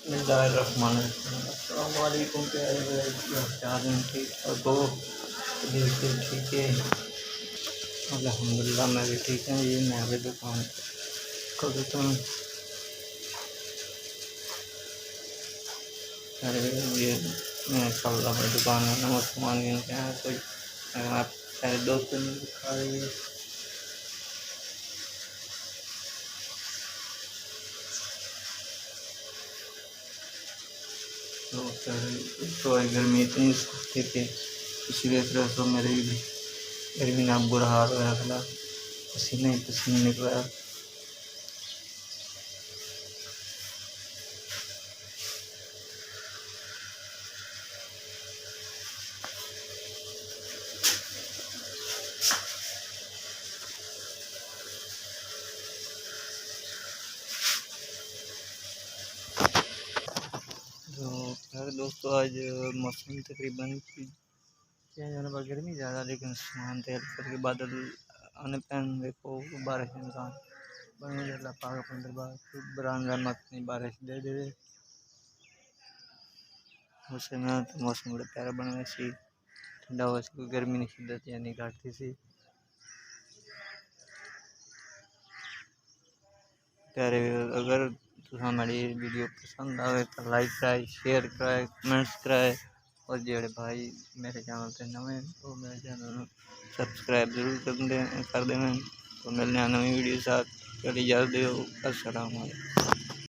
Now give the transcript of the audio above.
अस्सलामुअलैकुम प्यारे भाई, क्या हाल है? ठीक हो? बिल्कुल ठीक है, अल्हम्दुलिल्लाह मैं भी ठीक हूँ। ये मैं भी दुकान को देता हूँ। अरे ये मैं कल अपनी दुकान में नमक सामान गिन के आया, कोई आप सारे दोस्तों ने दिखा रही है। तो तो गर्मी इतनी सख्ती थी, इसलिए फिर तो मेरे भी ना बुरा हाल होया खड़ा, पसीने ही पसीने निकल रहा। तो यार दोस्तों, आज मौसम तकरीबन चेंज होने पर गर्मी ज़्यादा, लेकिन सामान तैयार करके बादल आने पैन देखो बारिश इंसान बने अल्लाह पाक अपने दरबार बरान रहमत नहीं बारिश दे दे उससे ना तो मौसम बड़ा प्यारा बना सी ठंडा हो सी, कोई गर्मी नहीं शिद्दत यानी घटती सी प्यारे। अगर तुम हमारी वीडियो पसंद आए तो लाइक कराए, शेयर कराए, कमेंट्स कराए, और जेड़े भाई मेरे चैनल पे नवे तो मेरे चैनल सब्सक्राइब जरूर कर देना। तो मिलने नवी वीडियो साथ, चली इजाज़त दो। अस्सलाम वालेकुम।